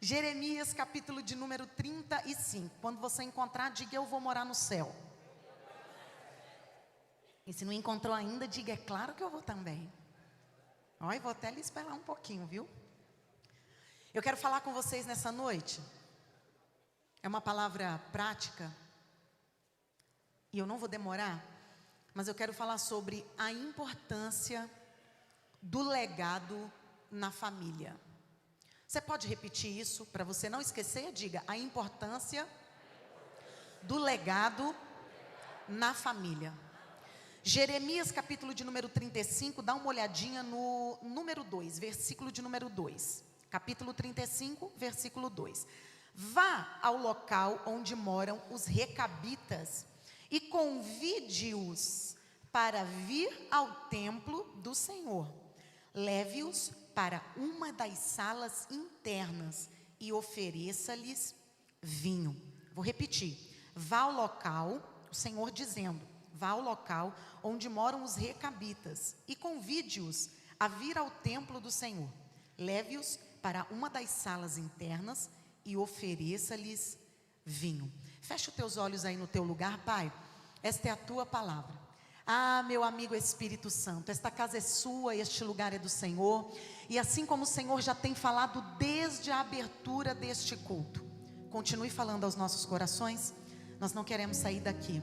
Jeremias, capítulo de número 35. Quando você encontrar, diga: eu vou morar no céu. E se não encontrou ainda, diga: é claro que eu vou também. Olha, vou até lhe esperar um pouquinho, viu? Eu quero falar com vocês nessa noite. É uma palavra prática. E eu não vou demorar. Mas eu quero falar sobre a importância do legado na família. Você pode repetir isso para você não esquecer? Diga: a importância do legado na família. Jeremias, capítulo de número 35, dá uma olhadinha no número 2, versículo de número 2. Capítulo 35, versículo 2. Vá ao local onde moram os recabitas e convide-os para vir ao templo do Senhor. Leve-os para uma das salas internas e ofereça-lhes vinho. Vou repetir. Vá ao local, o Senhor dizendo, vá ao local onde moram os recabitas e convide-os a vir ao templo do Senhor. Leve-os para uma das salas internas e ofereça-lhes vinho. Fecha os teus olhos aí no teu lugar, Pai. Esta é a tua palavra. Ah, meu amigo Espírito Santo, esta casa é sua, este lugar é do Senhor. E assim como o Senhor já tem falado desde a abertura deste culto, continue falando aos nossos corações. Nós não queremos sair daqui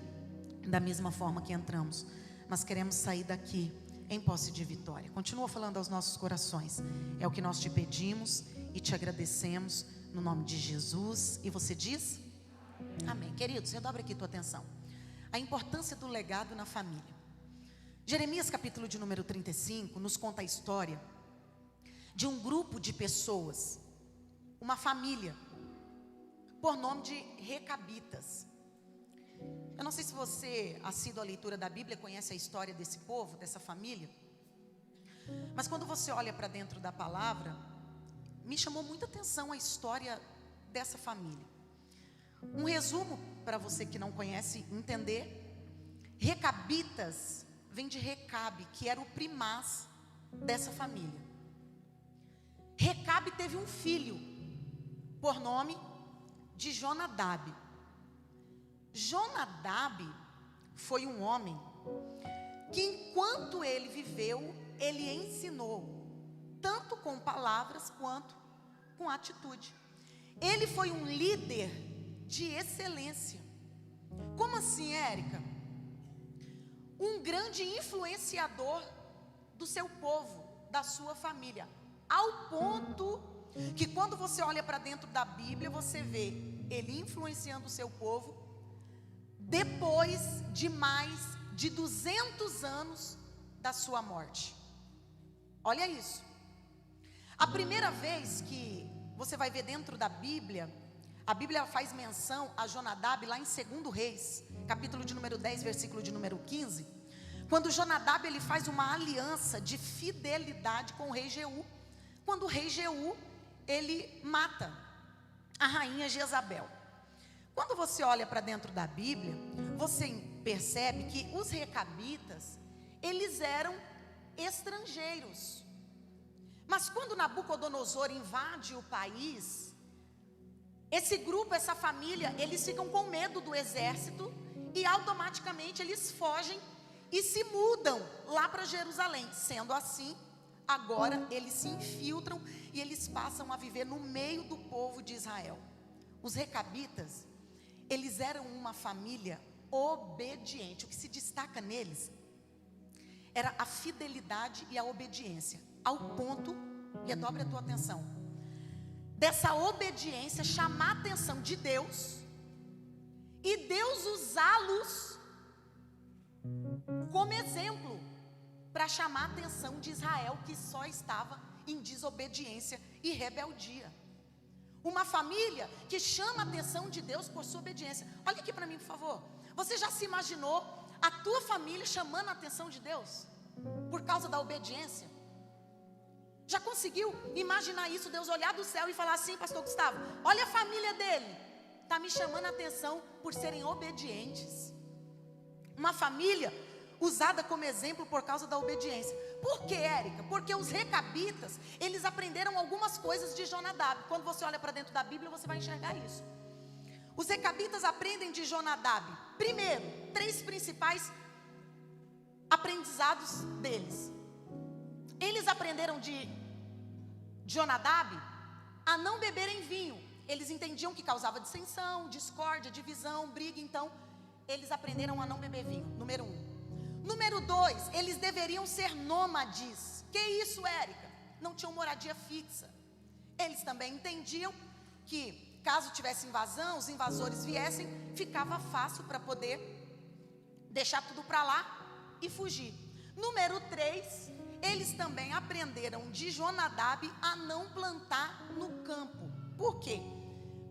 da mesma forma que entramos, mas queremos sair daqui em posse de vitória. Continua falando aos nossos corações. É o que nós te pedimos e te agradecemos no nome de Jesus. E você diz? Amém. Queridos, redobra aqui tua atenção. A importância do legado na família. Jeremias, capítulo de número 35, nos conta a história de um grupo de pessoas, uma família, por nome de recabitas. Eu não sei se você, assíduo à leitura da Bíblia, conhece a história desse povo, dessa família. Mas quando você olha para dentro da palavra, me chamou muita atenção a história dessa família. Um resumo para você que não conhece entender. Recabitas vem de Recabe, que era o primaz dessa família. Recabe teve um filho por nome de Jonadab. Jonadab foi um homem que, enquanto ele viveu, ele ensinou, tanto com palavras quanto com atitude. Ele foi um líder de excelência. Como assim, Érica? Um grande influenciador do seu povo, da sua família, ao ponto que quando você olha para dentro da Bíblia, você vê ele influenciando o seu povo depois de mais de 200 anos da sua morte. Olha isso. A primeira vez que você vai ver dentro da Bíblia, a Bíblia faz menção a Jonadab lá em 2 Reis, capítulo de número 10, versículo de número 15. Quando Jonadab ele faz uma aliança de fidelidade com o rei Jeú. Quando o rei Jeú ele mata a rainha Jezabel. Quando você olha para dentro da Bíblia, você percebe que os recabitas, eles eram estrangeiros. Mas quando Nabucodonosor invade o país, esse grupo, essa família, eles ficam com medo do exército e automaticamente eles fogem e se mudam lá para Jerusalém. Sendo assim, agora eles se infiltram e eles passam a viver no meio do povo de Israel. Os recabitas, eles eram uma família obediente. O que se destaca neles era a fidelidade e a obediência, ao ponto, redobre a tua atenção, dessa obediência chamar a atenção de Deus e Deus usá-los como exemplo para chamar a atenção de Israel, que só estava em desobediência e rebeldia. Uma família que chama a atenção de Deus por sua obediência. Olha aqui para mim, por favor. Você já se imaginou a tua família chamando a atenção de Deus por causa da obediência? Já conseguiu imaginar isso? Deus olhar do céu e falar assim: pastor Gustavo, olha a família dele, está me chamando a atenção por serem obedientes. Uma família usada como exemplo por causa da obediência. Por que, Érica? Porque os recabitas, eles aprenderam algumas coisas de Jonadab. Quando você olha para dentro da Bíblia, você vai enxergar isso. Os recabitas aprendem de Jonadab. Primeiro, 3 principais aprendizados deles. Eles aprenderam de Jonadab a não beberem vinho. Eles entendiam que causava dissensão, discórdia, divisão, briga. Então, eles aprenderam a não beber vinho. Número 1. Número 2, eles deveriam ser nômades. Que isso, Érica? Não tinham moradia fixa. Eles também entendiam que, caso tivesse invasão, os invasores viessem, ficava fácil para poder deixar tudo para lá e fugir. Número 3, eles também aprenderam de Jonadab a não plantar no campo. Por quê?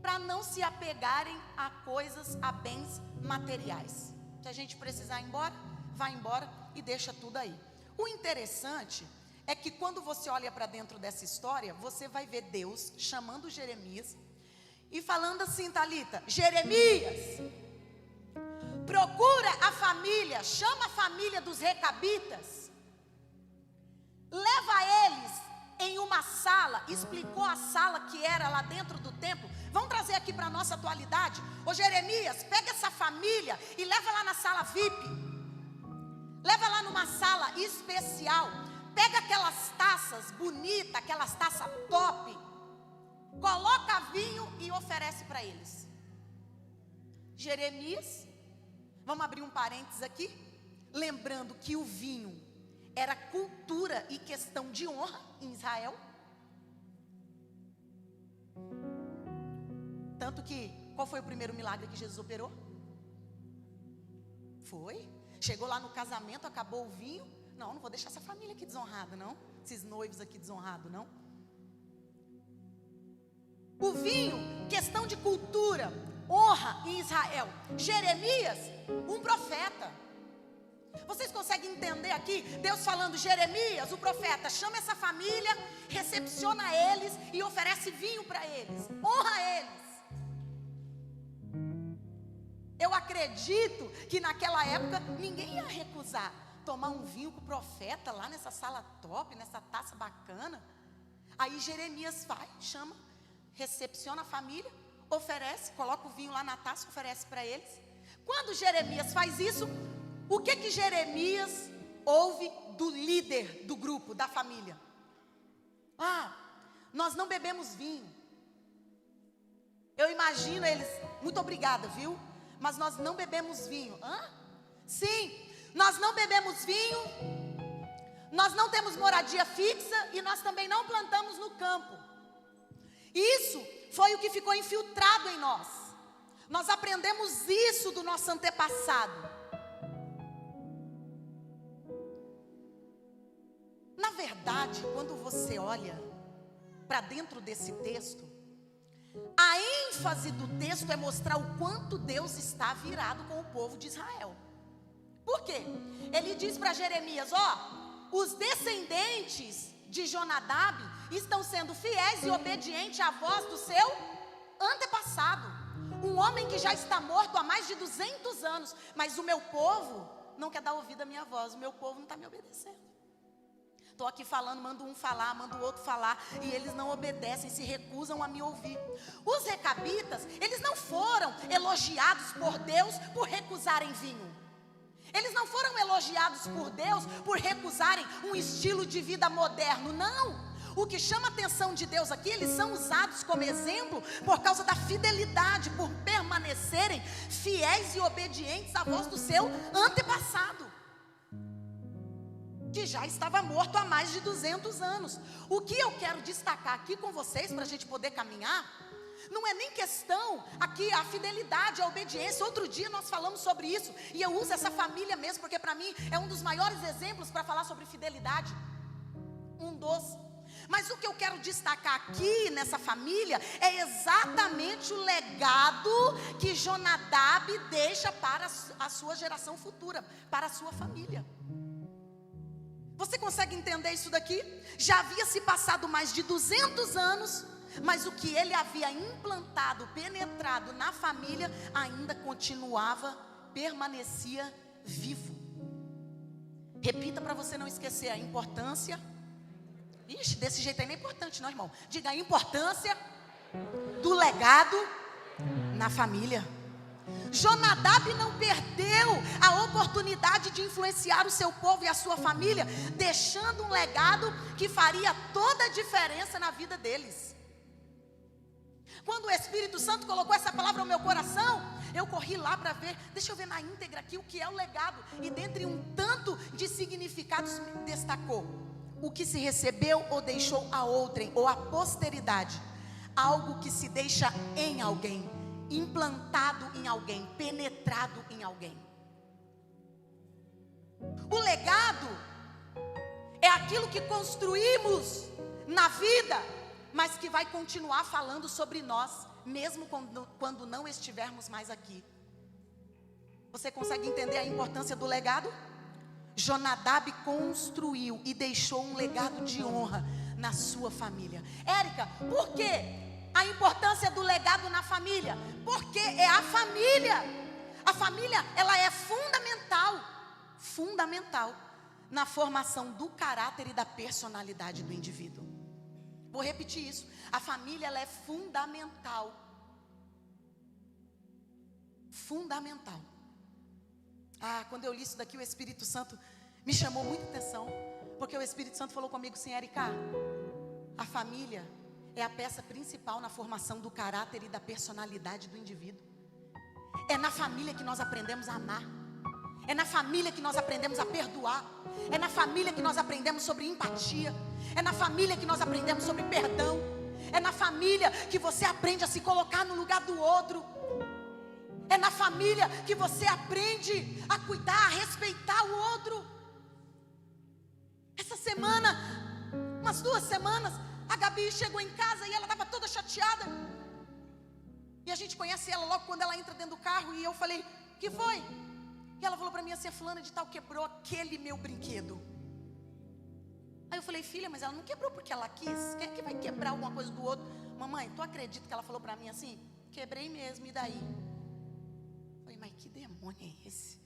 Para não se apegarem a coisas, a bens materiais. Se a gente precisar ir embora, vai embora e deixa tudo aí. O interessante é que quando você olha para dentro dessa história, você vai ver Deus chamando Jeremias e falando assim, Talita: Jeremias, procura a família, chama a família dos recabitas, leva eles em uma sala. Explicou a sala que era lá dentro do templo. Vamos trazer aqui para a nossa atualidade. Ô Jeremias, pega essa família e leva lá na sala VIP. Leva lá numa sala especial. Pega aquelas taças bonitas, aquelas taças top. Coloca vinho e oferece para eles. Jeremias, vamos abrir um parênteses aqui. Lembrando que o vinho era cultura e questão de honra em Israel. Tanto que, qual foi o primeiro milagre que Jesus operou? Foi. Chegou lá no casamento, acabou o vinho. Não vou deixar essa família aqui desonrada, não. Esses noivos aqui desonrados, não. O vinho, questão de cultura, honra em Israel. Jeremias, um profeta. Vocês conseguem entender aqui? Deus falando: Jeremias, o profeta, chama essa família, recepciona eles e oferece vinho para eles. Honra eles. Eu acredito que naquela época ninguém ia recusar tomar um vinho com o profeta lá nessa sala top, nessa taça bacana. Aí Jeremias vai, chama, recepciona a família, oferece, coloca o vinho lá na taça, oferece para eles. Quando Jeremias faz isso, o que Jeremias ouve do líder do grupo, da família? Ah, nós não bebemos vinho. Eu imagino eles: muito obrigada, viu? Mas nós não bebemos vinho. Hã? Sim, nós não bebemos vinho, nós não temos moradia fixa e nós também não plantamos no campo. Isso foi o que ficou infiltrado em nós. Nós aprendemos isso do nosso antepassado. Na verdade, quando você olha para dentro desse texto, a ênfase do texto é mostrar o quanto Deus está virado com o povo de Israel. Por quê? Ele diz para Jeremias: ó, os descendentes de Jonadab estão sendo fiéis e obedientes à voz do seu antepassado, um homem que já está morto há mais de 200 anos, mas o meu povo não quer dar ouvido à minha voz, o meu povo não está me obedecendo. Estou aqui falando, mando um falar, mando o outro falar, e eles não obedecem, se recusam a me ouvir. Os recabitas, eles não foram elogiados por Deus por recusarem vinho. Eles não foram elogiados por Deus por recusarem um estilo de vida moderno, não. O que chama a atenção de Deus aqui, eles são usados como exemplo por causa da fidelidade, por permanecerem fiéis e obedientes à voz do seu antepassado, que já estava morto há mais de 200 anos. O que eu quero destacar aqui com vocês, para a gente poder caminhar, não é nem questão aqui a fidelidade, a obediência. Outro dia nós falamos sobre isso, e eu uso essa família mesmo, porque para mim é um dos maiores exemplos para falar sobre fidelidade. Mas o que eu quero destacar aqui nessa família é exatamente o legado que Jonadab deixa para a sua geração futura, para a sua família. Você consegue entender isso daqui? Já havia se passado mais de 200 anos, mas o que ele havia implantado, penetrado na família, ainda continuava, permanecia vivo. Repita para você não esquecer a importância. Ixi, desse jeito aí não é importante não, irmão. Diga a importância do legado na família. Jonadab não perdeu a oportunidade de influenciar o seu povo e a sua família, deixando um legado que faria toda a diferença na vida deles. Quando o Espírito Santo colocou essa palavra no meu coração, eu corri lá para ver, deixa eu ver na íntegra aqui o que é o legado. E dentre um tanto de significados destacou: o que se recebeu ou deixou a outrem, ou a posteridade. Algo que se deixa em alguém, implantado em alguém, penetrado em alguém. O legado é aquilo que construímos na vida, mas que vai continuar falando sobre nós, mesmo quando não estivermos mais aqui. Você consegue entender a importância do legado? Jonadab construiu e deixou um legado de honra na sua família. Érica, por quê a importância do legado na família? Porque é a família. A família, ela é fundamental na formação do caráter e da personalidade do indivíduo. Vou repetir isso. A família, ela é fundamental. Fundamental. Quando eu li isso daqui, o Espírito Santo me chamou muita atenção, porque o Espírito Santo falou comigo assim: Érica, a família é a peça principal na formação do caráter e da personalidade do indivíduo. É na família que nós aprendemos a amar. É na família que nós aprendemos a perdoar. É na família que nós aprendemos sobre empatia. É na família que nós aprendemos sobre perdão. É na família que você aprende a se colocar no lugar do outro. É na família que você aprende a cuidar, a respeitar o outro. Essa semana, umas 2 semanas, a Gabi chegou em casa e ela estava toda chateada. E a gente conhece ela logo quando ela entra dentro do carro. E eu falei: o que foi? E ela falou para mim assim: a fulana de tal quebrou aquele meu brinquedo. Aí eu falei: filha, mas ela não quebrou porque ela quis. Quem é que vai quebrar alguma coisa do outro? Mamãe, tu acredita que ela falou para mim assim? Quebrei mesmo, e daí? Eu falei: mas que demônio é esse?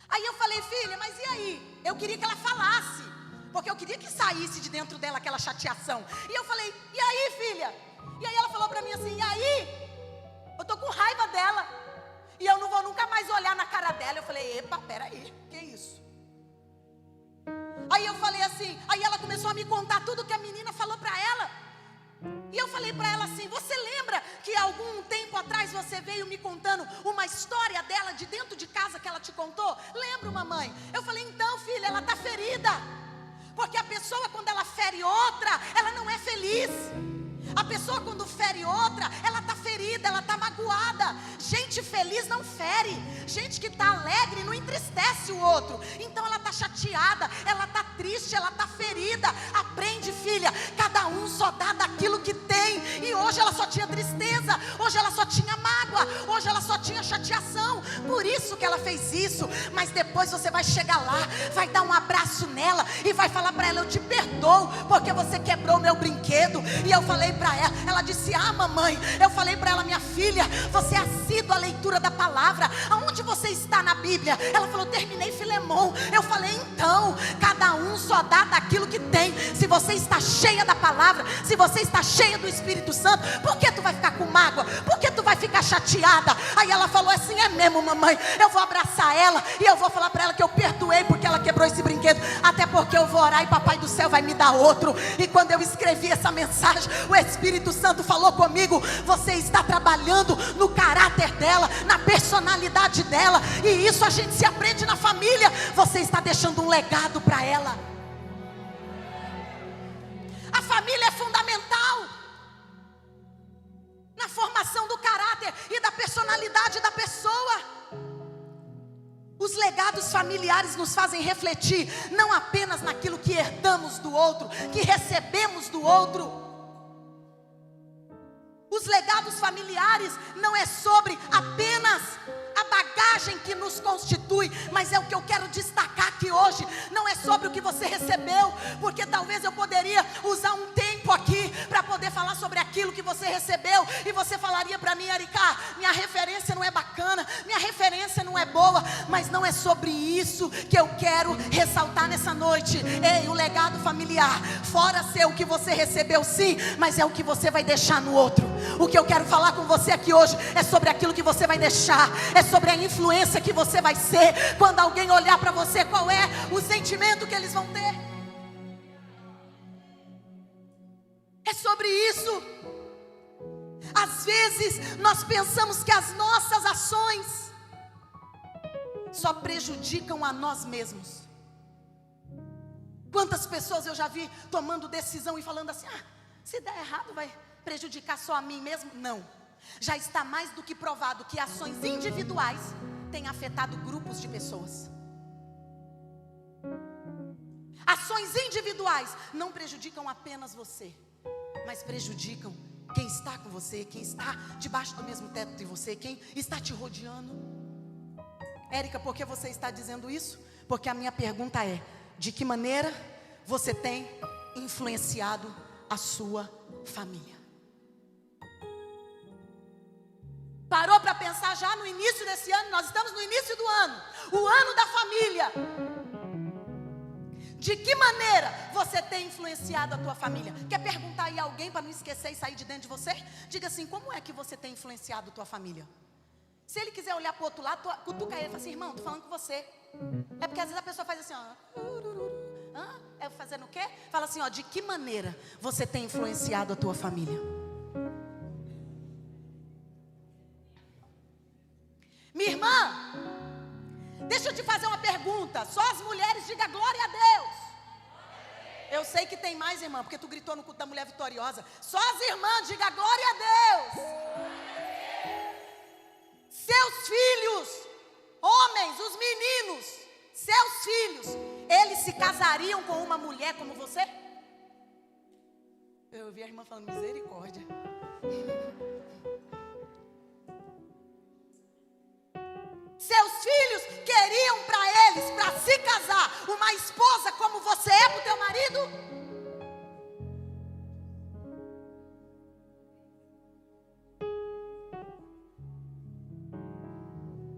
Aí eu falei: filha, mas e aí? Eu queria que ela falasse, porque eu queria que saísse de dentro dela aquela chateação. E eu falei: e aí, filha? E aí ela falou para mim assim: e aí? Eu tô com raiva dela e eu não vou nunca mais olhar na cara dela. Eu falei: epa, peraí, que isso? Aí eu falei assim, aí ela começou a me contar tudo que a menina falou para ela. E eu falei para ela assim: você lembra que algum tempo atrás você veio me contando uma história dela de dentro de casa que ela te contou? Lembro, mamãe. Eu falei: então, filha, ela está ferida. Porque a pessoa, quando ela fere outra, ela não é feliz. A pessoa, quando fere outra, ela está ferida, ela está magoada. Gente feliz não fere. Gente que está alegre não entristece o outro. Então ela está chateada, ela está triste, ela está ferida. Aprende, filha, cada um só dá daquilo que tem. E hoje ela só tinha tristeza, hoje ela só tinha mágoa, hoje ela só tinha chateação. Por isso que ela fez isso. Mas depois você vai chegar lá, vai dar um abraço nela e vai falar para ela: eu te perdoo, porque você quebrou meu brinquedo. E eu falei para ela disse: mamãe. Eu falei para ela: minha filha, você é assídua à leitura da palavra. Aonde você está na Bíblia? Ela falou: terminei Filemão. Eu falei: então, cada um só dá daquilo que tem. Se você está cheia da palavra, se você está cheia do Espírito Santo, por que tu vai ficar com mágoa? Por que tu vai ficar chateada? Aí ela falou assim: é mesmo, mamãe, eu vou abraçar ela e eu vou falar para ela que eu perdoei porque ela quebrou esse brinquedo, até porque eu vou orar e papai do céu vai me dar outro. E quando eu escrevi essa mensagem, o Espírito Santo falou comigo: você está trabalhando no caráter dela, na personalidade dela, e isso a gente se aprende na família. Você está deixando um legado para ela. A família é fundamental na formação do caráter e da personalidade da pessoa. Os legados familiares nos fazem refletir não apenas naquilo que herdamos do outro, que recebemos do outro. Os legados familiares não é sobre apenas a bagagem que nos constitui, mas é o que eu quero destacar aqui hoje. Não é sobre o que você recebeu, porque talvez eu poderia usar um tempo aqui para poder falar sobre aquilo que você recebeu. E você falaria para mim: Erika, minha referência não é bacana, minha referência não é boa. Mas não é sobre isso que eu quero ressaltar nessa noite. Ei, o legado familiar, fora ser o que você recebeu, sim, mas é o que você vai deixar no outro. O que eu quero falar com você aqui hoje é sobre aquilo que você vai deixar, é sobre a influência que você vai ser. Quando alguém olhar para você, qual é o sentimento que eles vão ter? É sobre isso. Às vezes nós pensamos que as nossas ações só prejudicam a nós mesmos. Quantas pessoas eu já vi tomando decisão e falando assim: se der errado vai prejudicar só a mim mesmo? Não, já está mais do que provado que ações individuais têm afetado grupos de pessoas. Ações individuais não prejudicam apenas você, mas prejudicam quem está com você, quem está debaixo do mesmo teto de você, quem está te rodeando. Érica, por que você está dizendo isso? Porque a minha pergunta é: de que maneira você tem influenciado a sua família? Parou para pensar já no início desse ano? Nós estamos no início do ano, o ano da família. De que maneira você tem influenciado a tua família? Quer perguntar aí a alguém para não esquecer e sair de dentro de você? Diga assim: como é que você tem influenciado a tua família? Se ele quiser olhar para o outro lado, cutuca ele e fala assim: irmão, estou falando com você. É porque às vezes a pessoa faz assim, é fazendo o quê? Fala assim, de que maneira você tem influenciado a tua família? Minha irmã, deixa eu te fazer uma pergunta. Só as mulheres, diga glória a Deus. Eu sei que tem mais, irmã, porque tu gritou no culto da mulher vitoriosa. Só as irmãs, diga glória a Deus. Seus filhos, homens, os meninos, seus filhos, eles se casariam com uma mulher como você? Eu ouvi a irmã falando: misericórdia. Seus filhos queriam para eles, para se casar, uma esposa como você é para o teu marido?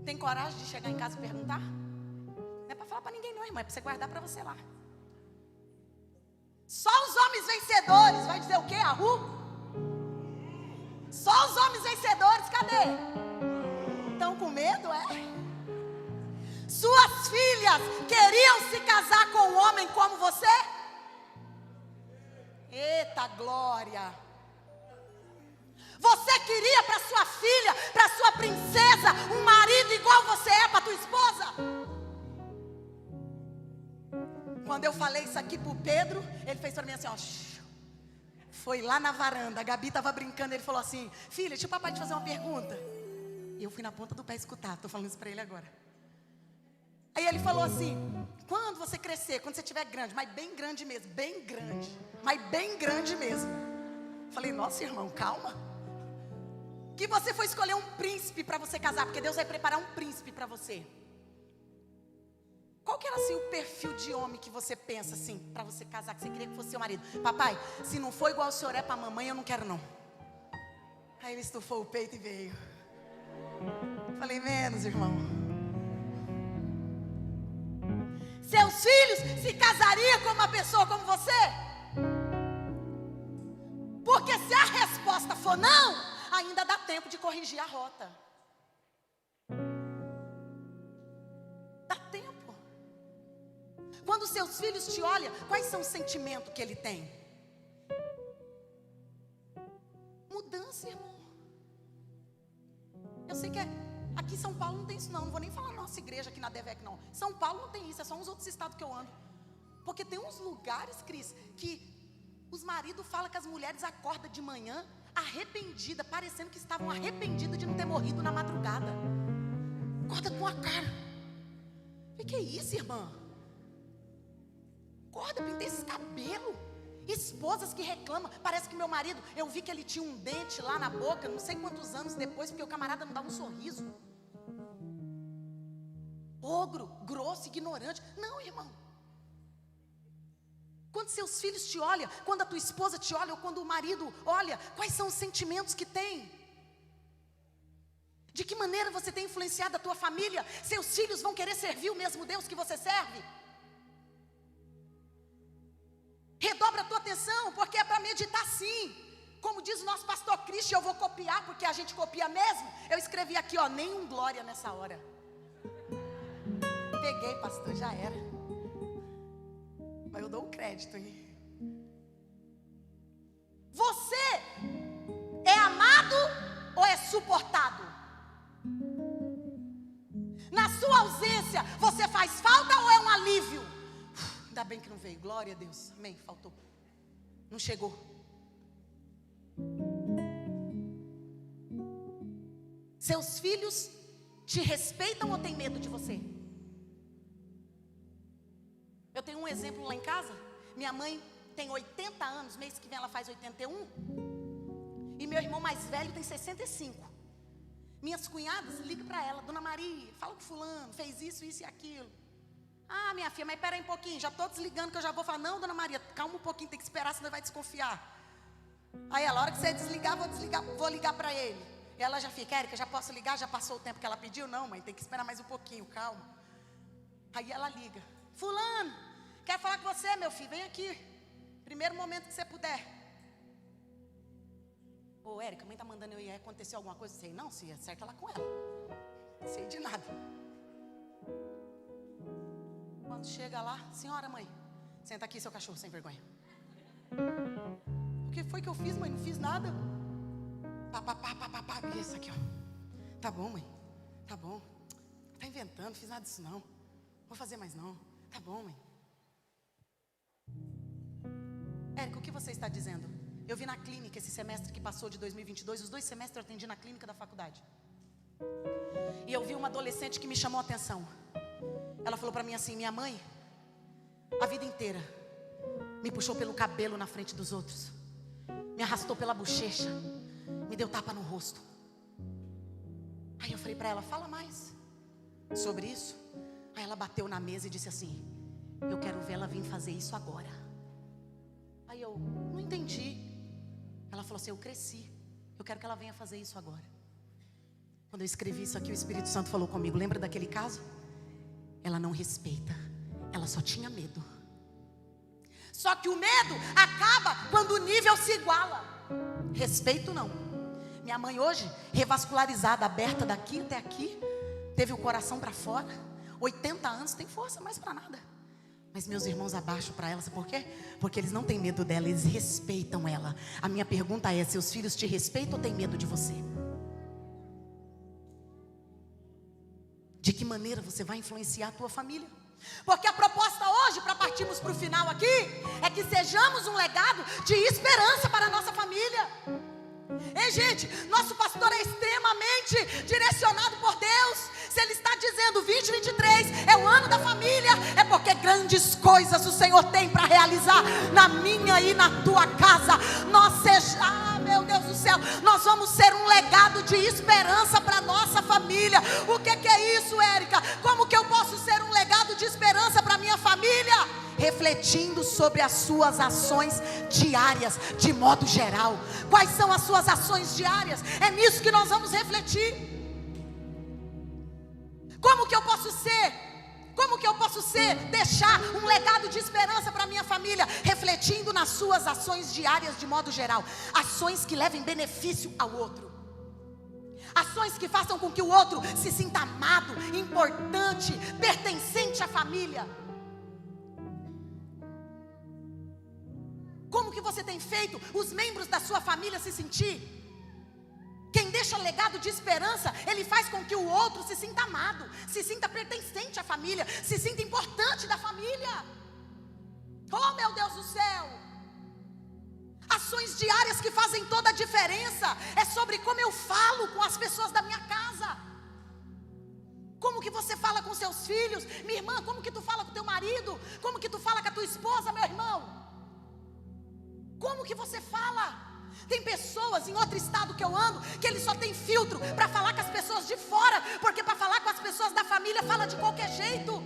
Tem coragem de chegar em casa e perguntar? Não é para falar para ninguém não, irmã, é para você guardar para você lá. Só os homens vencedores, vai dizer o quê? Só os homens vencedores, cadê? Estão com medo, é? Suas filhas queriam se casar com um homem como você? Eita glória! Você queria para sua filha, para sua princesa, um marido igual você é para tua esposa? Quando eu falei isso aqui para o Pedro, ele fez para mim assim, foi lá na varanda, a Gabi estava brincando, ele falou assim: filha, deixa o papai te fazer uma pergunta. E eu fui na ponta do pé escutar, estou falando isso para ele agora. Aí ele falou assim: quando você crescer, quando você estiver grande, mas bem grande mesmo, bem grande, mas bem grande mesmo. Falei: nossa, irmão, calma. Que você foi escolher um príncipe para você casar, porque Deus vai preparar um príncipe para você. Qual que era assim o perfil de homem que você pensa assim, para você casar, que você queria que fosse seu marido? Papai, se não for igual o senhor é para a mamãe, eu não quero não. Aí ele estufou o peito e veio. Falei: menos, irmão. Seus filhos se casariam com uma pessoa como você? Porque se a resposta for não, ainda dá tempo de corrigir a rota. Dá tempo. Quando seus filhos te olham, quais são os sentimentos que ele tem? Mudança, irmão. Eu sei que aqui em São Paulo não tem isso não vou nem falar nossa igreja aqui na Devec não. São Paulo não tem isso, é só uns outros estados que eu ando. Porque tem uns lugares, Cris, que os maridos falam que as mulheres acordam de manhã arrependida, parecendo que estavam arrependidas de não ter morrido na madrugada. Acorda com a cara. O que é isso, irmã? Acorda, pintei esse cabelo. Esposas que reclamam. Parece que meu marido, eu vi que ele tinha um dente lá na boca, não sei quantos anos depois, porque o camarada não dava um sorriso. Ogro, grosso, ignorante. Não, irmão. Quando seus filhos te olham, quando a tua esposa te olha, ou quando o marido olha, quais são os sentimentos que tem? De que maneira você tem influenciado a tua família? Seus filhos vão querer servir o mesmo Deus que você serve? Redobra a tua atenção, porque é para meditar sim. Como diz o nosso pastor Cristian, eu vou copiar, porque a gente copia mesmo. Eu escrevi aqui, ó, nenhum glória nessa hora. Peguei, pastor, já era. Mas eu dou o crédito, hein? Você é amado ou é suportado? Na sua ausência, você faz falta ou é um alívio? Ainda bem que não veio, glória a Deus, amém, faltou. Não chegou. Seus filhos te respeitam ou têm medo de você? Eu tenho um exemplo lá em casa. Minha mãe tem 80 anos, mês que vem ela faz 81. E meu irmão mais velho tem 65. Minhas cunhadas ligam para ela: Dona Maria, fala com fulano, fez isso, isso e aquilo. Ah, minha filha, mas espera aí um pouquinho, já estou desligando que eu já vou falar. Não, Dona Maria, calma um pouquinho, tem que esperar, senão vai desconfiar. Aí ela, a hora que você desligar, vou ligar para ele. E ela já fica: Érica, já posso ligar? Já passou o tempo que ela pediu? Não, mãe, tem que esperar mais um pouquinho, calma. Aí ela liga: fulano, quero falar com você, meu filho, vem aqui. Primeiro momento que você puder. Ô, Érica, a mãe está mandando eu ir, aconteceu alguma coisa? Sei não, se acerta lá com ela. Não sei de nada. Quando chega lá: senhora mãe, senta aqui, seu cachorro sem vergonha. O que foi que eu fiz, mãe? Não fiz nada. Pá. Isso aqui, ó. Tá bom, mãe, tá bom. Tá inventando, não fiz nada disso não. Vou fazer mais não. Tá bom, mãe. Érica, o que você está dizendo? Eu vi na clínica esse semestre que passou de 2022, os 2 semestres eu atendi na clínica da faculdade. E eu vi uma adolescente que me chamou a atenção. Ela falou para mim assim: minha mãe, a vida inteira, me puxou pelo cabelo na frente dos outros, me arrastou pela bochecha, me deu tapa no rosto. Aí eu falei para ela: fala mais sobre isso. Aí ela bateu na mesa e disse assim: eu quero ver ela vir fazer isso agora. Aí eu não entendi. Ela falou assim: eu cresci, eu quero que ela venha fazer isso agora. Quando eu escrevi isso aqui, o Espírito Santo falou comigo: lembra daquele caso? Ela não respeita, ela só tinha medo. Só que o medo acaba quando o nível se iguala. Respeito não. Minha mãe hoje, revascularizada, aberta daqui até aqui, teve o coração para fora, 80 anos, tem força mais para nada. Mas meus irmãos abaixo para ela, sabe por quê? Porque eles não têm medo dela, eles respeitam ela. A minha pergunta é: seus filhos te respeitam ou têm medo de você? De que maneira você vai influenciar a tua família? Porque a proposta hoje, para partirmos para o final aqui, é que sejamos um legado de esperança para a nossa família. Ei, gente, nosso pastor é extremamente direcionado por Deus. Se ele está dizendo 2023 é o ano da família, é porque grandes coisas o Senhor tem para realizar na minha e na tua casa. Meu Deus do céu, nós vamos ser um legado de esperança para a nossa família. O que é isso, Érica? Como que eu posso ser um legado de esperança para a minha família? Refletindo sobre as suas ações diárias, de modo geral. Quais são as suas ações diárias? É nisso que nós vamos refletir. Como que eu posso ser, deixar um legado de esperança para a minha família? Refletindo nas suas ações diárias de modo geral. Ações que levem benefício ao outro. Ações que façam com que o outro se sinta amado, importante, pertencente à família. Como que você tem feito os membros da sua família se sentir? Quem deixa legado de esperança, ele faz com que o outro se sinta amado, se sinta pertencente à família, se sinta importante da família. Oh, meu Deus do céu! Ações diárias que fazem toda a diferença. É sobre como eu falo com as pessoas da minha casa. Como que você fala com seus filhos? Minha irmã, como que tu fala com teu marido? Como que tu fala com a tua esposa, meu irmão? Como que você fala? Tem pessoas em outro estado que eu ando, que eles só tem filtro para falar com as pessoas de fora, porque para falar com as pessoas da família fala de qualquer jeito.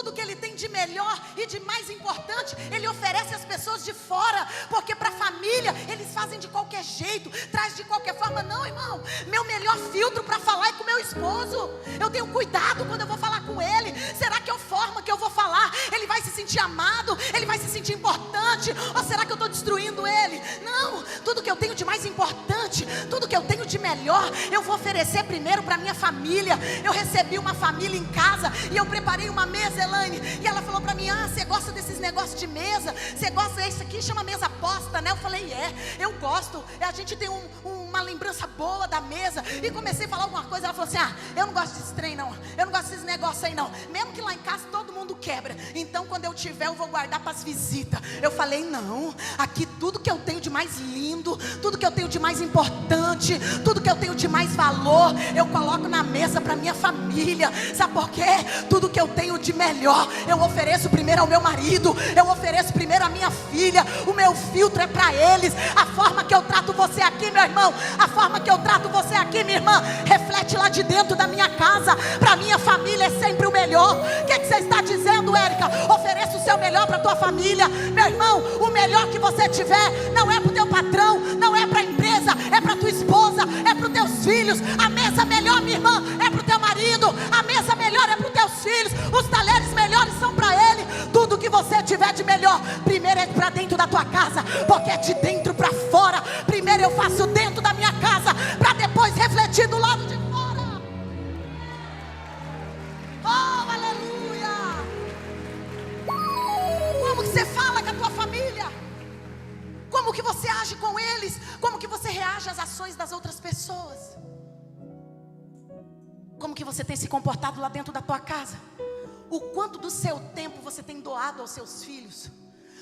tudo que ele tem de melhor e de mais importante, ele oferece às pessoas de fora, porque para a família, eles fazem de qualquer jeito, traz de qualquer forma. Não, irmão, meu melhor filtro para falar é com meu esposo. Eu tenho cuidado quando eu vou falar com ele. Será que a forma que eu vou falar, ele vai se sentir amado, ele vai se sentir importante, ou será que eu estou destruindo ele? Não, tudo que eu tenho de mais importante, tudo que eu tenho de melhor, eu vou oferecer primeiro para minha família. Eu recebi uma família em casa e eu preparei uma mesa, Elaine, e ela falou para mim: você gosta desses negócios de mesa? Você gosta, isso aqui chama mesa posta, né? Eu falei: eu gosto, a gente tem uma lembrança boa da mesa. E comecei a falar alguma coisa, ela falou assim: eu não gosto desse trem não, eu não gosto desses negócios aí não, mesmo que lá em casa todo mundo quebra, então quando eu tiver eu vou guardar para as visitas. Eu falei: não, aqui tudo que eu tenho de mais lindo, tudo que eu tenho de mais importante, tudo que eu tenho de mais valor, eu coloco na mesa para minha família. Sabe por quê? Tudo que eu tenho de melhor, eu ofereço primeiro ao meu marido, eu ofereço primeiro à minha filha. O meu filtro é para eles. A forma que eu trato você aqui, meu irmão, a forma que eu trato você aqui, minha irmã, reflete lá de dentro da minha casa. Para minha família é sempre o melhor. O que você está dizendo, Érica? Ofereça o seu melhor para a tua família. Meu irmão, o melhor que você tiver não é para o teu patrão, não é para a empresa, é para a tua esposa, é para os teus filhos. A mesa melhor, minha irmã, é para o teu marido. A mesa melhor é para os teus filhos. Os talheres melhores são para ele. Tudo que você tiver de melhor, primeiro é para dentro da tua casa, porque é de dentro para fora. Primeiro eu faço dentro da minha casa, para depois refletir do lado de fora. Oh, aleluia! Como que você fala com a tua família? Como que você age com eles? Como que você reage às ações das outras pessoas? Como que você tem se comportado lá dentro da tua casa? O quanto do seu tempo você tem doado aos seus filhos?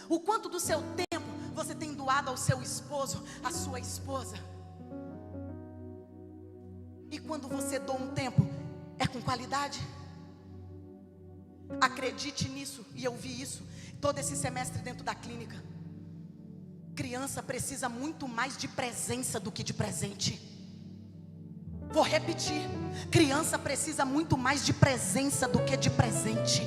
O quanto do seu tempo você tem doado ao seu esposo, à sua esposa? E quando você doa um tempo, é com qualidade? Acredite nisso, e eu vi isso todo esse semestre dentro da clínica. Criança precisa muito mais de presença do que de presente. Vou repetir: criança precisa muito mais de presença do que de presente.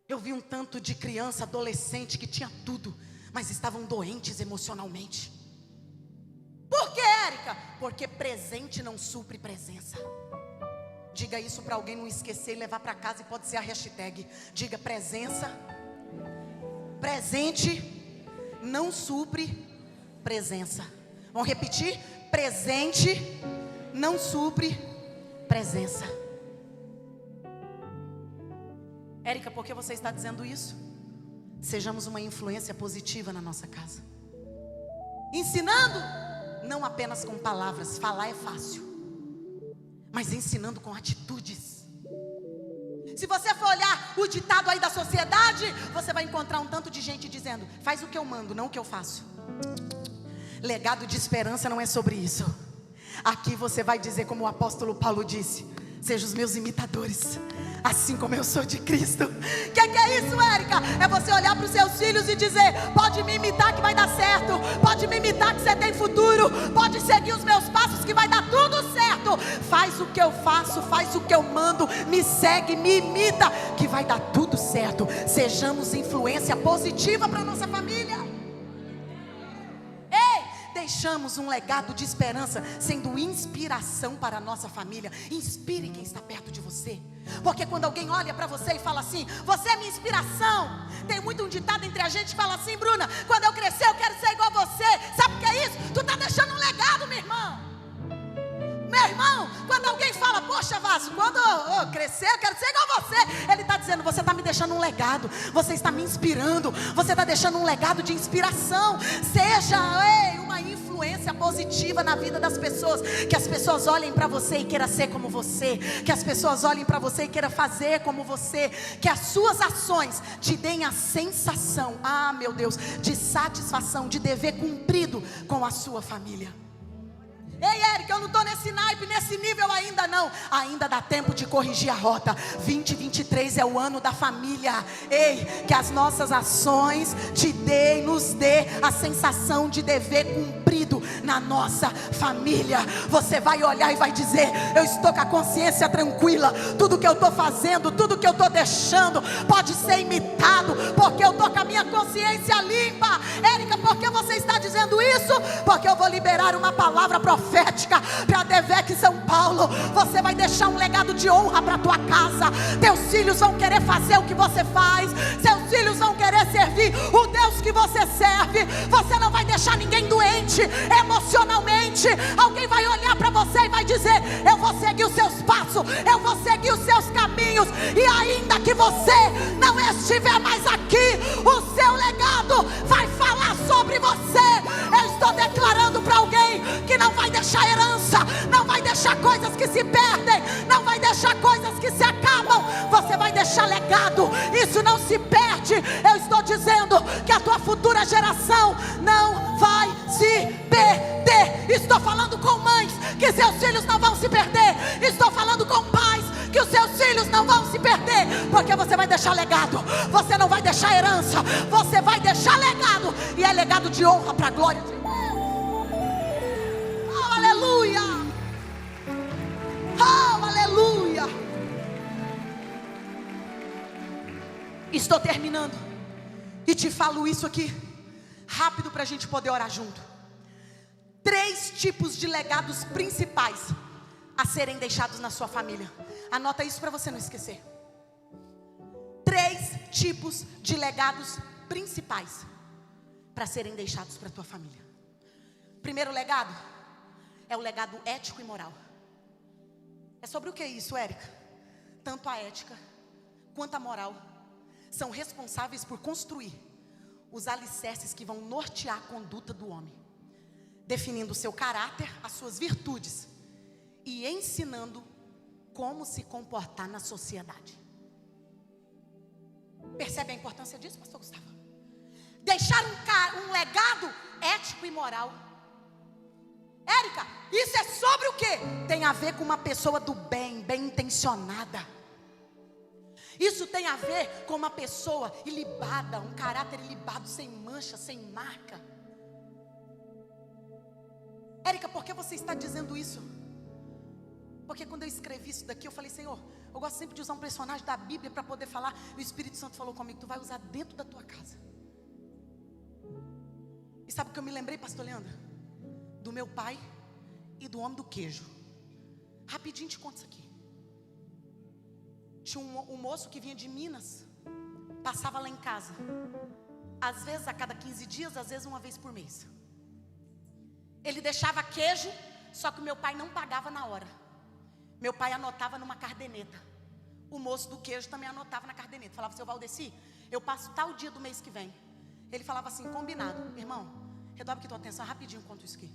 Eu vi um tanto de criança, adolescente que tinha tudo, mas estavam doentes emocionalmente. Por que, Érica? Porque presente não supre presença. Diga isso para alguém não esquecer e levar para casa, e pode ser a hashtag. Diga: presença, presente não supre presença. Vamos repetir? Presente não supre presença. Érica, por que você está dizendo isso? Sejamos uma influência positiva na nossa casa, ensinando, não apenas com palavras. Falar é fácil, mas ensinando com atitudes. Se você for olhar o ditado aí da sociedade, você vai encontrar um tanto de gente dizendo: faz o que eu mando, não o que eu faço. Legado de esperança não é sobre isso. Aqui você vai dizer como o apóstolo Paulo disse: sejam os meus imitadores, assim como eu sou de Cristo. O que é isso, Érica? É você olhar para os seus filhos e dizer: pode me imitar que vai dar certo, pode me imitar que você tem futuro, pode seguir os meus passos que vai dar tudo certo. Faz o que eu faço, faz o que eu mando, me segue, me imita, que vai dar tudo certo. Sejamos influência positiva para a nossa família. Deixamos um legado de esperança, sendo inspiração para a nossa família. Inspire quem está perto de você, porque quando alguém olha para você e fala assim: você é minha inspiração. Tem muito um ditado entre a gente que fala assim: Bruna, quando eu crescer eu quero ser igual a você. Sabe o que é isso? Tu está deixando um legado, meu irmão. Meu irmão, quando alguém fala: poxa, Vasco, quando eu crescer eu quero ser igual a você, ele está dizendo: você está me deixando um legado, você está me inspirando, você está deixando um legado de inspiração. Seja uma influência positiva na vida das pessoas, que as pessoas olhem para você e queiram ser como você, que as pessoas olhem para você e queiram fazer como você, que as suas ações te deem a sensação, meu Deus, de satisfação, de dever cumprido com a sua família. Ei, Érica, eu não estou nesse naipe, nesse nível ainda não. Ainda dá tempo de corrigir a rota. 2023 é o ano da família. Ei, que as nossas ações nos dê a sensação de dever cumprido na nossa família. Você vai olhar e vai dizer: eu estou com a consciência tranquila. Tudo que eu estou fazendo, tudo que eu estou deixando pode ser imitado, porque eu estou com a minha consciência limpa. Érica, por que você está dizendo isso? Porque eu vou liberar uma palavra profética para Devec São Paulo. Você vai deixar um legado de honra para a tua casa. Teus filhos vão querer fazer o que você faz. Seus filhos vão querer servir o Deus que você serve. Você não vai deixar ninguém doente emocionalmente. Alguém vai olhar para você e vai dizer: eu vou seguir os seus passos, eu vou seguir os seus caminhos. E ainda que você não estiver mais aqui, o seu legado vai falar sobre você. Eu estou declarando para alguém que não vai deixar herança, não vai deixar coisas que se perdem, não vai deixar coisas que se acabam. Você vai deixar legado, isso não se perde. Eu estou dizendo que a tua futura geração não vai se perder. Estou falando com mães que seus filhos não vão se perder. Estou falando com pais que os seus filhos não vão se perder, porque você vai deixar legado. Você não vai deixar herança, você vai deixar legado, e é legado de honra para a glória de Deus. Oh, aleluia! Oh, aleluia! Estou terminando e te falo isso aqui rápido para a gente poder orar junto. 3 tipos de legados principais a serem deixados na sua família. Anota isso para você não esquecer. 3 tipos de legados principais para serem deixados para a tua família. Primeiro legado é o legado ético e moral. É sobre o que isso, Érica? Tanto a ética quanto a moral são responsáveis por construir os alicerces que vão nortear a conduta do homem, definindo o seu caráter, as suas virtudes e ensinando como se comportar na sociedade. Percebe a importância disso, pastor Gustavo? Deixar um legado ético e moral. Érica, isso é sobre o quê? Tem a ver com uma pessoa do bem, bem intencionada. Isso tem a ver com uma pessoa ilibada, um caráter ilibado, sem mancha, sem marca. Érica, por que você está dizendo isso? Porque quando eu escrevi isso daqui, eu falei: Senhor, eu gosto sempre de usar um personagem da Bíblia para poder falar. E o Espírito Santo falou comigo: tu vai usar dentro da tua casa. E sabe o que eu me lembrei, pastor Leandro? Do meu pai e do homem do queijo. Rapidinho te conto isso aqui. Tinha um moço que vinha de Minas, passava lá em casa, às vezes a cada 15 dias, às vezes uma vez por mês. Ele deixava queijo, só que o meu pai não pagava na hora. Meu pai anotava numa cardeneta. O moço do queijo também anotava na cardeneta. Falava: seu Valdeci, eu passo tal dia do mês que vem. Ele falava assim: combinado. Irmão, redobre aqui tua atenção rapidinho, conto isso aqui.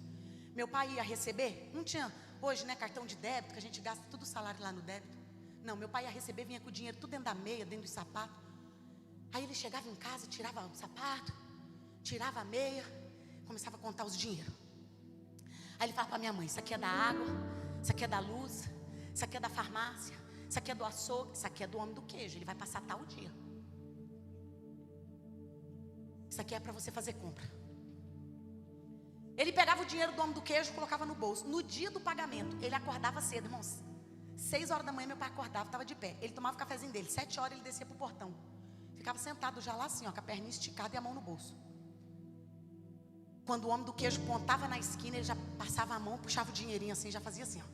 Meu pai ia receber, não tinha hoje, né, cartão de débito, que a gente gasta todo o salário lá no débito. Não, meu pai ia receber, vinha com o dinheiro tudo dentro da meia, dentro do sapato. Aí ele chegava em casa, tirava o sapato, tirava a meia, começava a contar os dinheiros. Aí ele falava para minha mãe: isso aqui é da água, isso aqui é da luz, isso aqui é da farmácia, isso aqui é do açougue, isso aqui é do homem do queijo, ele vai passar tal dia. Isso aqui é para você fazer compra. Ele pegava o dinheiro do homem do queijo e colocava no bolso. No dia do pagamento, ele acordava cedo, irmãos. 6 horas da manhã meu pai acordava, estava de pé. Ele tomava o cafezinho dele, 7 horas ele descia para o portão. Ficava sentado já lá assim, ó, com a perninha esticada e a mão no bolso. Quando o homem do queijo pontava na esquina, ele já passava a mão, puxava o dinheirinho assim, já fazia assim, ó.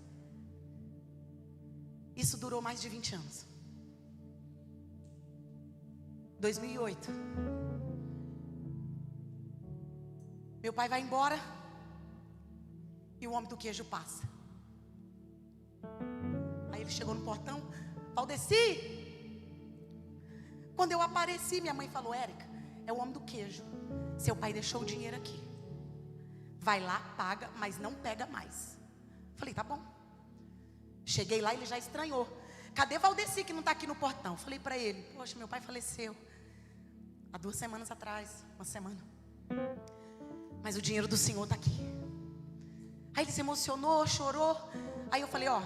Isso durou mais de 20 anos. 2008. Meu pai vai embora e o homem do queijo passa. Aí ele chegou no portão: Valdeci. Quando eu apareci, minha mãe falou: Érica, é o homem do queijo. Seu pai deixou o dinheiro aqui. Vai lá, paga, mas não pega mais. Falei: tá bom. Cheguei lá, ele já estranhou. Cadê Valdeci que não está aqui no portão? Falei para ele: poxa, meu pai faleceu há 2 semanas atrás, uma semana. Mas o dinheiro do Senhor está aqui. Aí ele se emocionou, chorou. Aí eu falei: ó,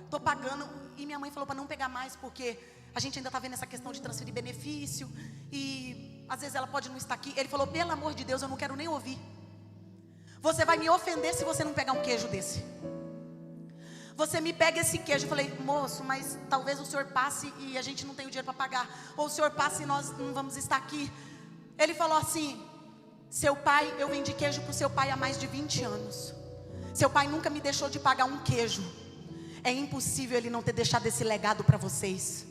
tô pagando. E minha mãe falou para não pegar mais, porque a gente ainda está vendo essa questão de transferir benefício, e às vezes ela pode não estar aqui. Ele falou: pelo amor de Deus, eu não quero nem ouvir. Você vai me ofender se você não pegar um queijo desse. Você me pega esse queijo. Eu falei: moço, mas talvez o senhor passe e a gente não tem o dinheiro para pagar. Ou o senhor passe e nós não vamos estar aqui. Ele falou assim: seu pai, eu vendi queijo para o seu pai há mais de 20 anos. Seu pai nunca me deixou de pagar um queijo. É impossível ele não ter deixado esse legado para vocês.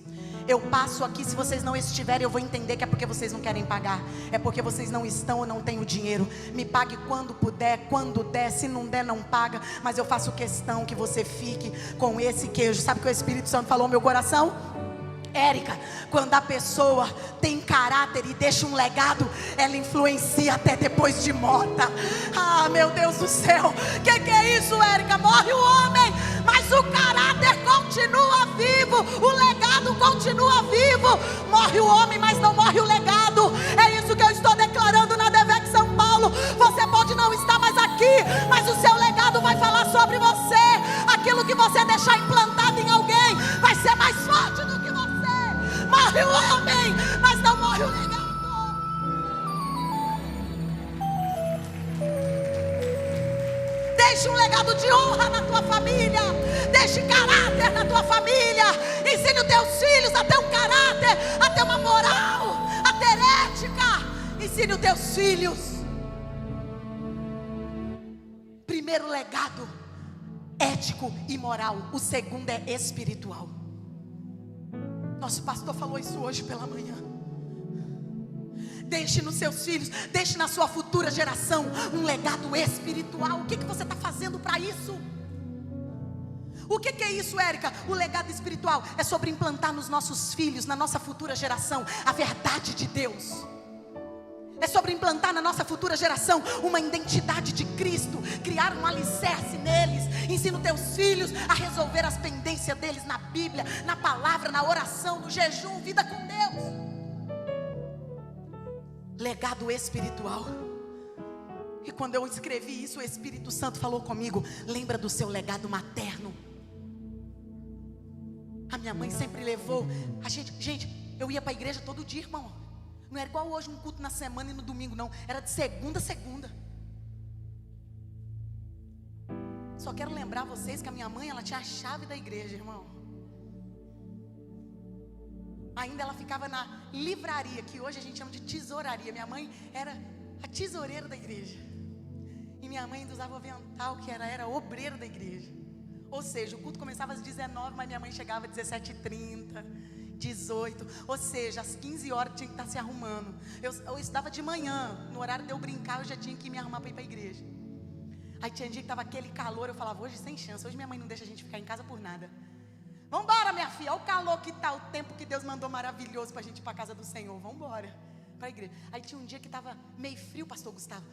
Eu passo aqui, se vocês não estiverem, eu vou entender que é porque vocês não querem pagar. É porque vocês não estão ou não têm o dinheiro. Me pague quando puder, quando der. Se não der, não paga. Mas eu faço questão que você fique com esse queijo. Sabe o que o Espírito Santo falou no meu coração? Érica, quando a pessoa tem caráter e deixa um legado, ela influencia até depois de morta. Ah, meu Deus do céu, que é isso, Érica? Morre o homem, mas o caráter continua vivo, o legado continua vivo. Morre o homem, mas não morre o legado. É isso que eu estou declarando na DEVEC São Paulo. Você pode não estar mais aqui, mas o seu legado vai falar sobre você. Aquilo que você deixar implantado em alguém vai ser mais forte do que você. Morre o homem, mas não morre o legado. Deixe um legado de honra na tua família. Deixe caráter na tua família. Ensine os teus filhos a ter um caráter, a ter uma moral, a ter ética. Ensine os teus filhos. Primeiro legado, ético e moral. O segundo é espiritual. Nosso pastor falou isso hoje pela manhã. Deixe nos seus filhos, deixe na sua futura geração um legado espiritual. O que você está fazendo para isso? O que é isso, Érica? O legado espiritual é sobre implantar nos nossos filhos, na nossa futura geração, a verdade de Deus. É sobre implantar na nossa futura geração uma identidade de Cristo, criar um alicerce neles. Ensina os teus filhos a resolver as pendências deles na Bíblia, na palavra, na oração, no jejum, vida com Deus. Legado espiritual. E quando eu escrevi isso, o Espírito Santo falou comigo: lembra do seu legado materno. A minha mãe sempre levou a gente, eu ia para a igreja todo dia, irmão. Não era igual hoje, um culto na semana e no domingo, não. Era de segunda a segunda. Só quero lembrar vocês que a minha mãe, ela tinha a chave da igreja, irmão. Ainda ela ficava na livraria, que hoje a gente chama de tesouraria. Minha mãe era a tesoureira da igreja. E minha mãe ainda usava o avental, que era obreira da igreja. Ou seja, o culto começava às 19, mas minha mãe chegava às 17h30, 18. Ou seja, às 15 horas tinha que estar se arrumando. Eu estudava de manhã, no horário de eu brincar, eu já tinha que me arrumar para ir para a igreja. Aí tinha dia que estava aquele calor, eu falava: hoje sem chance, hoje minha mãe não deixa a gente ficar em casa por nada. Vamos embora, minha filha, olha o calor que está, o tempo que Deus mandou maravilhoso para a gente ir para a casa do Senhor. Vamos embora para a igreja. Aí tinha um dia que estava meio frio, pastor Gustavo.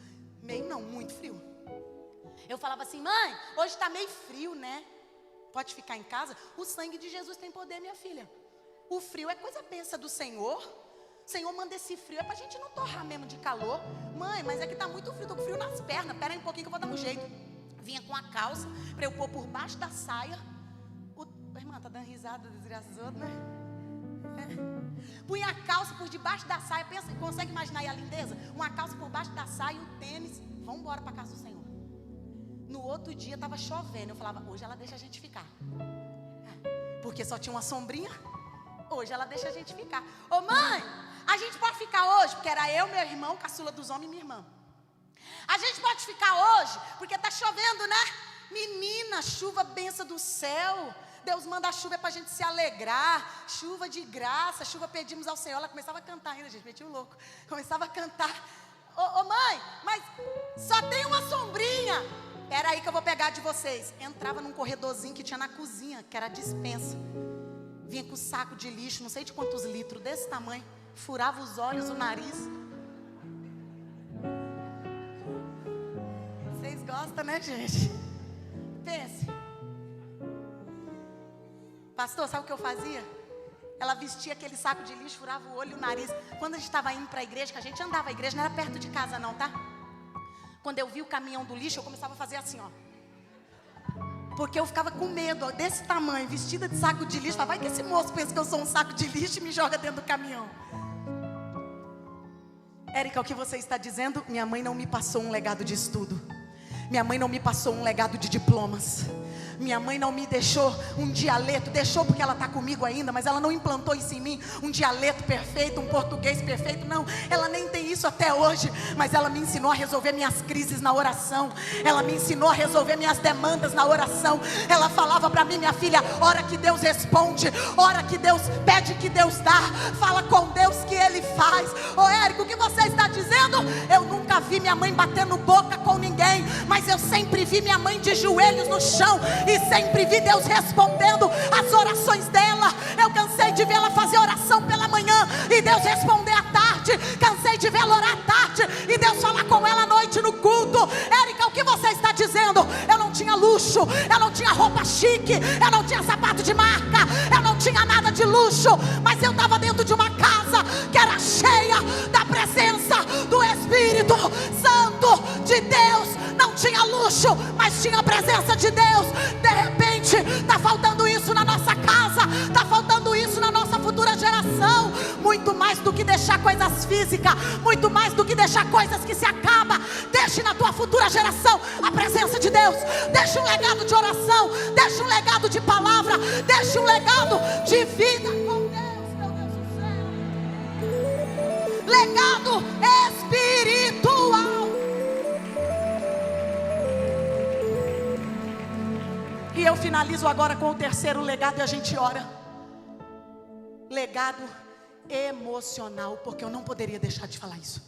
Meio não, muito frio. Eu falava assim: mãe, hoje está meio frio, né? Pode ficar em casa? O sangue de Jesus tem poder, minha filha. O frio é coisa benção do Senhor. O Senhor manda esse frio, é para a gente não torrar mesmo de calor. Mãe, mas é que está muito frio, estou com frio nas pernas. Espera aí um pouquinho que eu vou dar um jeito. Vinha com a calça para eu pôr por baixo da saia. Irmã, tá dando risada das graças outras, né? Punha a calça por debaixo da saia. Pensa, consegue imaginar aí a lindeza? Uma calça por baixo da saia, o tênis. Vamos embora para casa do Senhor. No outro dia estava chovendo. Eu falava: hoje ela deixa a gente ficar. Porque só tinha uma sombrinha. Hoje ela deixa a gente ficar. Ô mãe, a gente pode ficar hoje? Porque era eu, meu irmão, caçula dos homens e minha irmã. A gente pode ficar hoje? Porque tá chovendo, né? Menina, chuva benção do céu. Deus manda a chuva para a gente se alegrar. Chuva de graça, chuva pedimos ao Senhor. Ela começava a cantar ainda, gente, metia o louco. Começava a cantar. Ô mãe, mas só tem uma sombrinha. Espera aí que eu vou pegar de vocês. Entrava num corredorzinho que tinha na cozinha, que era a despensa. Vinha com saco de lixo, não sei de quantos litros, desse tamanho. Furava os olhos, o nariz. Vocês gostam, né, gente? Pense. Pastor, sabe o que eu fazia? Ela vestia aquele saco de lixo, furava o olho e o nariz. Quando a gente estava indo para a igreja, que a gente andava, a igreja não era perto de casa não, tá? Quando eu vi o caminhão do lixo, eu começava a fazer assim, ó. Porque eu ficava com medo, ó, desse tamanho, vestida de saco de lixo. Vai que esse moço pensa que eu sou um saco de lixo e me joga dentro do caminhão. Érica, o que você está dizendo? Minha mãe não me passou um legado de estudo. Minha mãe não me passou um legado de diplomas. Minha mãe não me deixou um dialeto, deixou porque ela está comigo ainda, mas ela não implantou isso em mim, um dialeto perfeito, um português perfeito, não, ela nem tem isso até hoje, mas ela me ensinou a resolver minhas crises na oração, ela me ensinou a resolver minhas demandas na oração. Ela falava para mim: minha filha, ora que Deus responde, ora que Deus pede, que Deus dá, fala com Deus que Ele faz. Ô Érico, o que você está dizendo? Eu nunca vi minha mãe batendo boca com ninguém, mas eu sempre vi minha mãe de joelhos no chão, e sempre vi Deus respondendo as orações dela. Eu cansei de ver ela fazer oração pela manhã e Deus responder à tarde. Cansei de ver ela orar à tarde e Deus falar com ela à noite no culto. Érica, o que você está dizendo? Eu não tinha luxo, eu não tinha roupa chique, eu não tinha sapato de marca, eu não tinha nada de luxo, mas eu estava dentro de uma casa que era cheia da presença do Espírito Santo de Deus. Não tinha luxo, mas tinha a presença de Deus. De repente está faltando isso na nossa casa, está faltando isso na nossa futura geração. Muito mais do que deixar coisas físicas, muito mais do que deixar coisas que se acabam. Deixe na tua futura geração a presença de Deus. Deixe um legado de oração, deixe um legado de palavra, deixe um legado de vida com Deus, meu Deus do céu. Legado espiritual. E eu finalizo agora com o terceiro legado e a gente ora. Legado emocional, porque eu não poderia deixar de falar isso.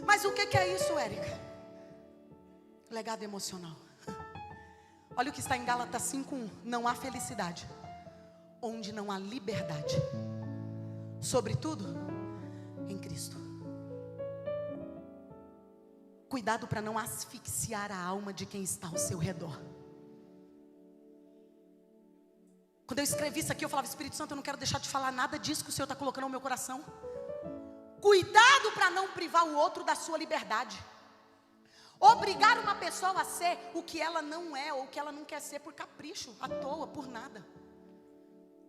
Mas o que é isso, Érica? Legado emocional. Olha o que está em Gálatas 5:1. Não há felicidade onde não há liberdade, sobretudo em Cristo. Cuidado para não asfixiar a alma de quem está ao seu redor. Quando eu escrevi isso aqui, eu falava: Espírito Santo, eu não quero deixar de falar nada disso que o Senhor está colocando no meu coração. Cuidado para não privar o outro da sua liberdade. Obrigar uma pessoa a ser o que ela não é, ou o que ela não quer ser, por capricho, à toa, por nada.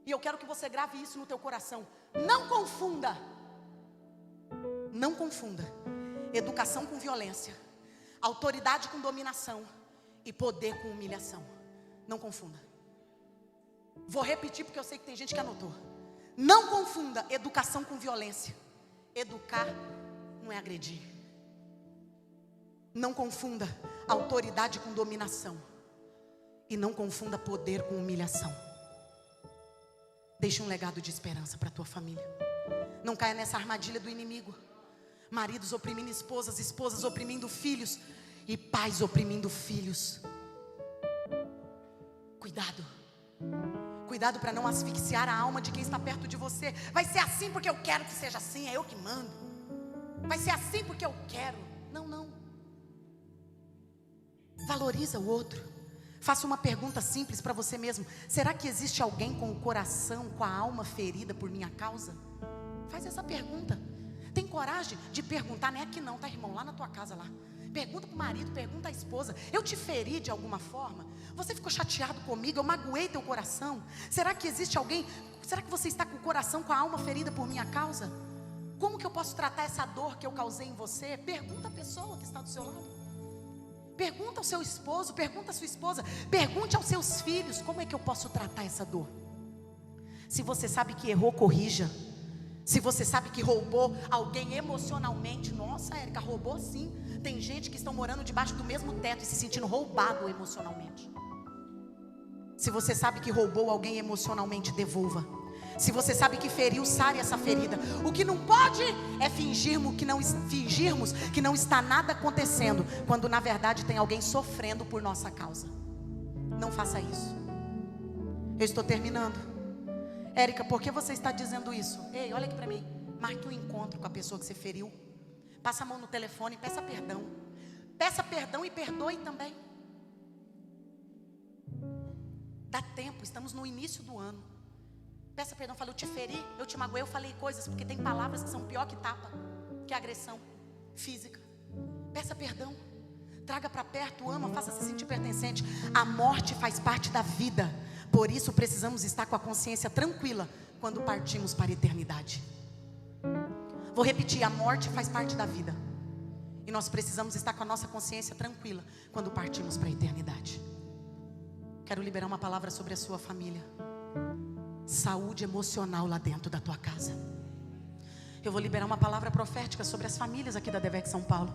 E eu quero que você grave isso no teu coração. Não confunda educação com violência, autoridade com dominação e poder com humilhação. Não confunda. Vou repetir porque eu sei que tem gente que anotou. Não confunda educação com violência. Educar não é agredir. Não confunda autoridade com dominação. E não confunda poder com humilhação. Deixe um legado de esperança para a tua família. Não caia nessa armadilha do inimigo. Maridos oprimindo esposas, esposas oprimindo filhos e pais oprimindo filhos. Cuidado. Cuidado para não asfixiar a alma de quem está perto de você. Vai ser assim porque eu quero que seja assim, é eu que mando. Vai ser assim porque eu quero. Não, não. Valoriza o outro. Faça uma pergunta simples para você mesmo. Será que existe alguém com o coração, com a alma ferida por minha causa? Faz essa pergunta. Tem coragem de perguntar, não é aqui não, tá, irmão? Lá na tua casa lá. Pergunta para o marido, pergunta à esposa: eu te feri de alguma forma? Você ficou chateado comigo? Eu magoei teu coração? Será que existe alguém? Será que você está com o coração, com a alma ferida por minha causa? Como que eu posso tratar essa dor que eu causei em você? Pergunta a pessoa que está do seu lado. Pergunta ao seu esposo, pergunta à sua esposa, pergunte aos seus filhos: como é que eu posso tratar essa dor? Se você sabe que errou, corrija. Se você sabe que roubou alguém emocionalmente, nossa, Érica, roubou sim. Tem gente que estão morando debaixo do mesmo teto e se sentindo roubado emocionalmente. Se você sabe que roubou alguém emocionalmente, devolva. Se você sabe que feriu, sare essa ferida. O que não pode é fingirmos que não está nada acontecendo, quando na verdade tem alguém sofrendo por nossa causa. Não faça isso. Eu estou terminando. Érica, por que você está dizendo isso? Ei, olha aqui para mim. Marque um encontro com a pessoa que você feriu. Passa a mão no telefone e peça perdão. Peça perdão e perdoe também. Dá tempo, estamos no início do ano. Peça perdão, fala: eu te feri, eu te magoei, eu falei coisas, porque tem palavras que são pior que tapa, que agressão física. Peça perdão. Traga para perto, ama, faça-se sentir pertencente. A morte faz parte da vida. Por isso precisamos estar com a consciência tranquila quando partimos para a eternidade. Vou repetir: a morte faz parte da vida. E nós precisamos estar com a nossa consciência tranquila quando partimos para a eternidade. Quero liberar uma palavra sobre a sua família. Saúde emocional lá dentro da tua casa. Eu vou liberar uma palavra profética sobre as famílias aqui da DEVEC São Paulo.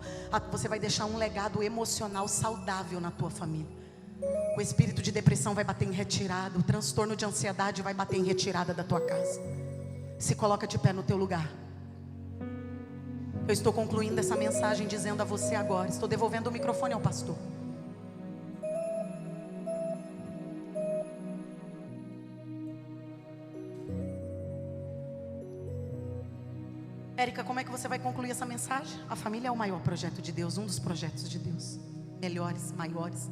Você vai deixar um legado emocional saudável na tua família. O espírito de depressão vai bater em retirada. O transtorno de ansiedade vai bater em retirada da tua casa. Se coloca de pé no teu lugar. Eu estou concluindo essa mensagem dizendo a você agora. Estou devolvendo o microfone ao pastor. Érica, como é que você vai concluir essa mensagem? A família é o maior projeto de Deus, um dos projetos de Deus, melhores, maiores.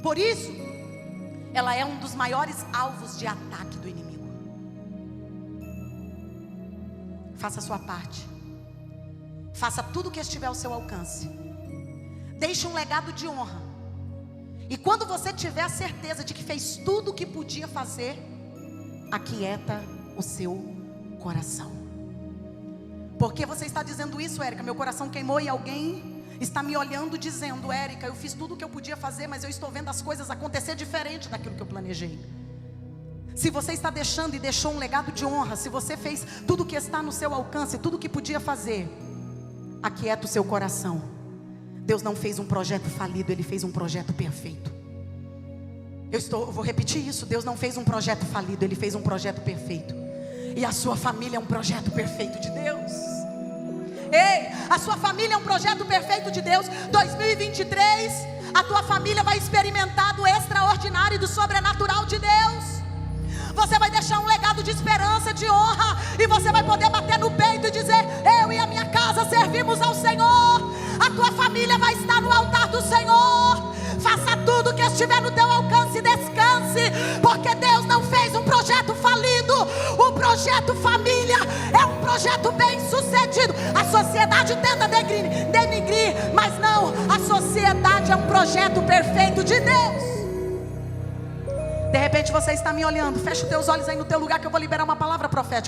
Por isso, ela é um dos maiores alvos de ataque do inimigo. Faça a sua parte. Faça tudo o que estiver ao seu alcance. Deixe um legado de honra. E quando você tiver a certeza de que fez tudo o que podia fazer, aquieta o seu coração. Por que você está dizendo isso, Érica? Meu coração queimou e alguém está me olhando dizendo: Érica, eu fiz tudo o que eu podia fazer, mas eu estou vendo as coisas acontecer diferente daquilo que eu planejei. Se você está deixando e deixou um legado de honra, se você fez tudo o que está no seu alcance, tudo o que podia fazer, aquieta o seu coração. Deus não fez um projeto falido, Ele fez um projeto perfeito. Eu vou repetir isso: Deus não fez um projeto falido, Ele fez um projeto perfeito. E a sua família é um projeto perfeito de Deus. Ei, a sua família é um projeto perfeito de Deus. 2023, a tua família vai experimentar do extraordinário e do sobrenatural de Deus. Você vai deixar um legado de esperança, de honra. E você vai poder bater no peito e dizer: eu e a minha casa servimos ao Senhor. A tua família vai estar no altar do Senhor. Faça tudo que estiver no teu alcance e descanse. Porque Deus não fez um projeto falido. O projeto família é um projeto bem sucedido. A sociedade tenta denigrir, mas não, a sociedade é um projeto perfeito de Deus. De repente você está me olhando. Fecha os teus olhos aí no teu lugar que eu vou liberar uma palavra profética.